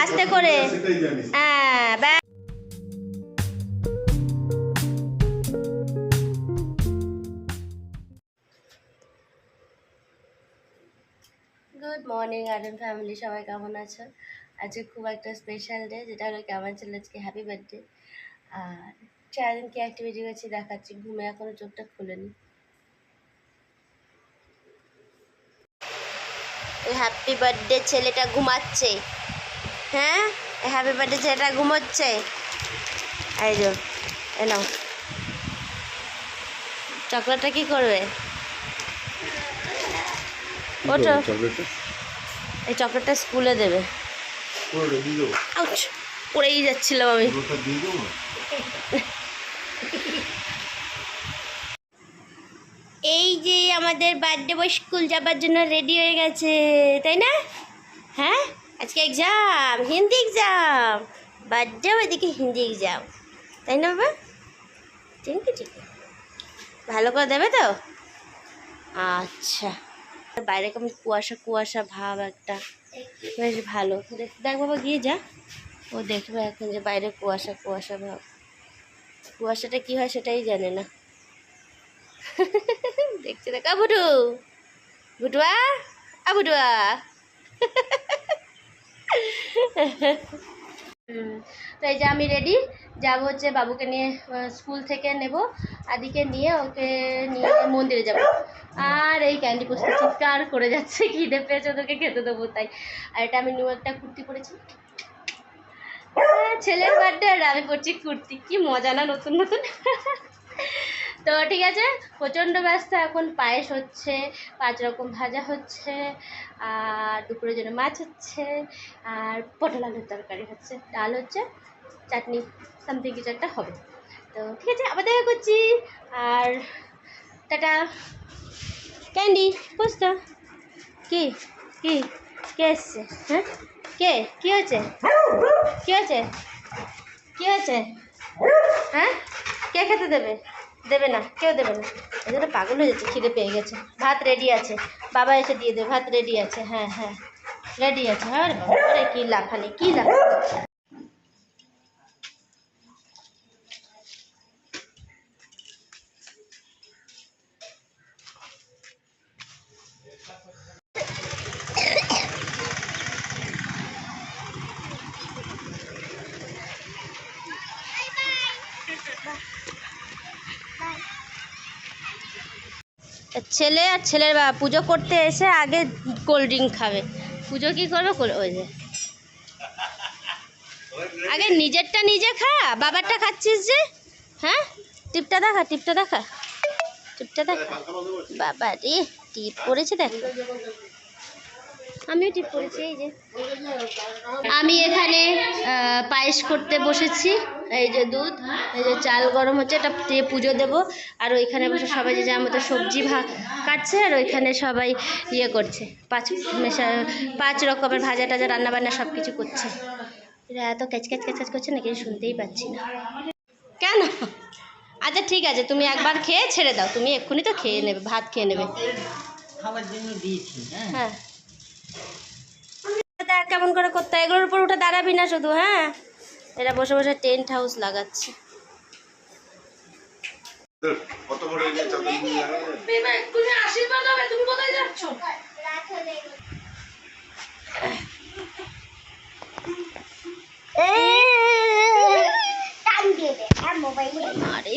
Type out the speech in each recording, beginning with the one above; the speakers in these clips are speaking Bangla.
আস্তে করে। হ্যাঁ ব্যাস। গুড মর্নিং আর্টন ফ্যামিলি, সবাই কেমন আছো? আজকে খুব একটা স্পেশাল ডে, যেটা হলো কি আমার ছেলে আজকে হ্যাপি বার্থডে। আর সারাদিন কি অ্যাক্টিভিটি করছি দেখাচ্ছি। ঘুমে এখনো চোখটা খুলেনি। হ্যাপি বার্থডে ছেলেটা ঘুমাচ্ছে। হ্যাঁ, হ্যাপি বার্থডে ছেলেটা ঘুমোচ্ছে। এই যে এনাও চকলেটটা কি করবে? ওঠো, এই চকলেটটা স্কুলে দেবে। পড়েই যাচ্ছিলাম আমি। এই যে আমাদের বার্থডে বয় স্কুল যাবার জন্য রেডি হয়ে গেছে, তাই না? হ্যাঁ, আজকে এক্সাম, হিন্দি এক্সাম। বার্থডে ওইদিকে হিন্দি এক্সাম, তাই না বাবা? ঠিক ঠিক, ভালো করে দেবে তো? আচ্ছা। বাইরে কেমন কুয়াশা কুয়াশা ভাব একটা, বেশ ভালো। দেখ বাবা, গিয়ে যা, ও দেখবে এখন যে বাইরে কুয়াশা কুয়াশা ভাব। কুয়াশাটা কি হয় সেটাই জানে না। দেখছে দেখ, বুটু বুটুয়া, বুটুয়া। তো এই যে আমি রেডি, যাবো হচ্ছে বাবুকে নিয়ে স্কুল থেকে নেব, আদিকে নিয়ে ওকে নিয়ে মন্দিরে যাব। আর এই ক্যান্ডি পোস্টে চিৎকার করে যাচ্ছে, খিদে পেয়েছে, ওদেরকে খেতে দেবো তাই। আর এটা আমি নিউ একটা কুর্তি পরেছি, ছেলের বার্থডে, আর আমি পরছি কুর্তি। কি মজা না নতুন নতুন। তো ঠিক আছে, প্রচণ্ড ব্যস্ত এখন। পায়েস হচ্ছে, 5 রকম ভাজা হচ্ছে, আর দুপুরের জন্য মাছ হচ্ছে, আর পটল আলুর তরকারি হচ্ছে, ডাল হচ্ছে, চাটনি সামথিং কিছু একটা হবে। তো ঠিক আছে, আবার দেখা করছি। আর টাটা। ক্যান্ডি বুঝ তো, কি কি কে এসছে? হ্যাঁ, কে? কী হয়েছে? কী হয়েছে? কী হয়েছে? হ্যাঁ, কে খেতে দেবে? দেবে না, কেউ দেবে না। এই জন্য পাগল হয়ে যাচ্ছে, খিদে পেয়ে গেছে। ভাত রেডি আছে, বাবা এসে দিয়ে দেবে। ভাত রেডি আছে, হ্যাঁ হ্যাঁ রেডি আছে। হ্যাঁ বাবা, আরে কী লাফানি, কী লাফানি। ছেলে আর ছেলের বাবা পুজো করতে এসে আগে কোল্ড ড্রিঙ্ক খাবে। পুজো কী করবে? ওই যে আগে নিজেরটা নিজে খা, বাবারটা খাচ্ছিস যে। হ্যাঁ, টিপটা দেখা, টিপটা দেখা, টিপটা দেখা। বাবা রে, টিপ পড়েছে দেখ। আমিও টিপ পড়েছি। এই যে আমি এখানে পায়েস করতে বসেছি। এই যে দুধ, এই যে চাল গরম হচ্ছে, এটা দিয়ে পুজো দেবো। আর ওইখানে বসে সবাই যে যার মতো সবজি কাটছে, আর ওইখানে সবাই ইয়ে করছে, 5 রকমের ভাজা টাজা রান্নাবান্না সব কিছু করছে। এরা এত ক্যাচক্যাচ ক্যাচক্যাচ করছে না, কিছু শুনতেই পাচ্ছি না। কেন? আচ্ছা ঠিক আছে, তুমি একবার খেয়ে ছেড়ে দাও। তুমি এক্ষুনি তো খেয়ে নেবে, ভাত খেয়ে নেবে। খাবার জন্য দিয়েছি। হ্যাঁ, কেমন করে করতে হয়, এগুলোর উপর উঠে দাঁড়াবি না শুধু। হ্যাঁ, এরা বসে বসে টেন্ট হাউস লাগাচ্ছে। আশীর্বাদ হবে, তুমি কোথায় যাচ্ছ? আরে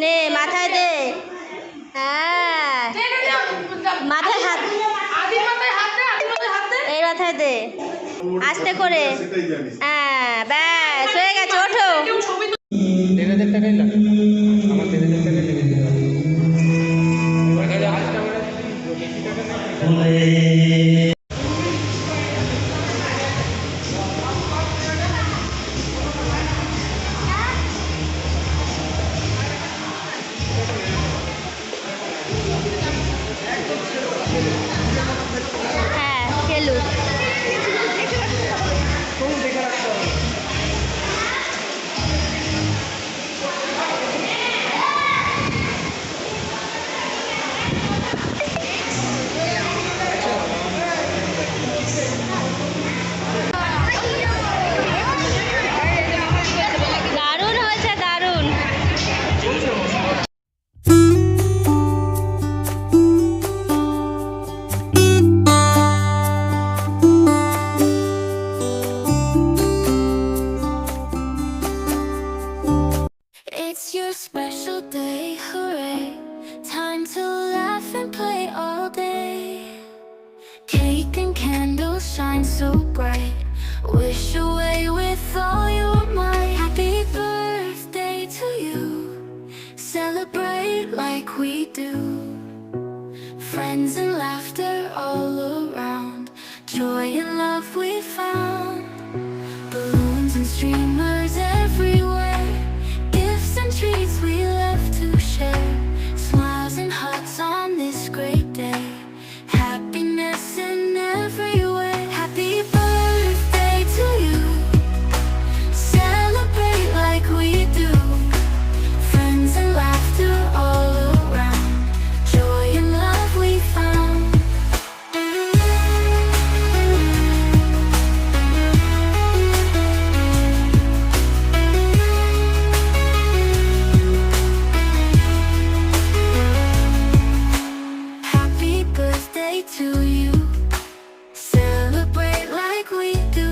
নে মাথায় দে। হ্যাঁ মাথায় হাত, এই মাথায় দে আস্তে করে। হ্যাঁ ব্যাস হয়ে গেছে, ওঠো। 1000 টাকাই লাগে, আমার 1000 টাকা লেগে দিতে হবে। বেশি টাকা নেই। হ্যাঁ খেলুক। দারুণ হয়েছে, দারুণ। It's your special day, hooray. Time to laugh and play all day. Cake and candles shine so bright. Wish away with all your might. Happy birthday to you. Celebrate like we do. Friends and laughter all around. Joy and love we found. Balloons and streamers everywhere. Gifts and treats we love to share. Smiles and hugs on this great day. Happiness in every way. Happy birthday to you. Celebrate like we do. Friends and laughter all around. Joy and love we found. Happy birthday to you. Celebrate like we do.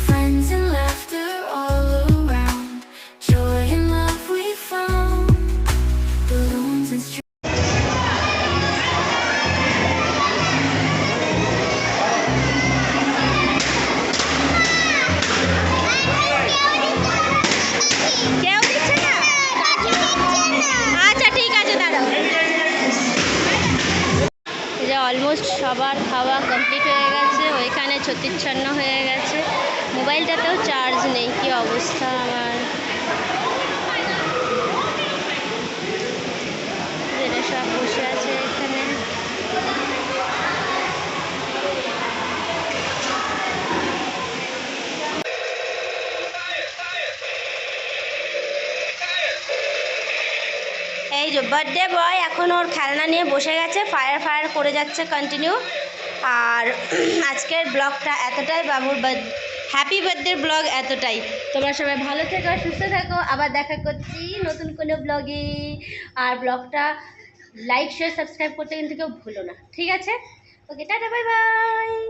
Friends and laughter all around. Joy and love we found. Balloons and কেউ দিচ্ছে না? আচ্ছা ঠিক আছে, দাঁড়াও। এই যে অলমোস্ট সবার খাওয়া কমপ্লিট হয়ে গেছে, ওইখানে ছত্রিচ্ছন্ন হয়ে গেছে। মোবাইলটাতেও চার্জ নেই, কি অবস্থা আমার। এরা সব বসে আছে এখানে। এই যে বার্থডে বয় এখন ওর খেলনা নিয়ে বসে গেছে, ফায়ার ফায়ার করে যাচ্ছে কন্টিনিউ। আর আজকের ব্লগটা এতটাই, বাবুর হ্যাপি বার্থডে ব্লগ এতটাই। তোমরা সবাই ভালো থেকো, সুস্থ থাকো, আবার দেখা করছি নতুন কোনো ব্লগে। আর ব্লগটা লাইক শেয়ার সাবস্ক্রাইব করতে কিন্তু কেউ ভুলো না, ঠিক আছে? ওকে টাটা, বাই বাই।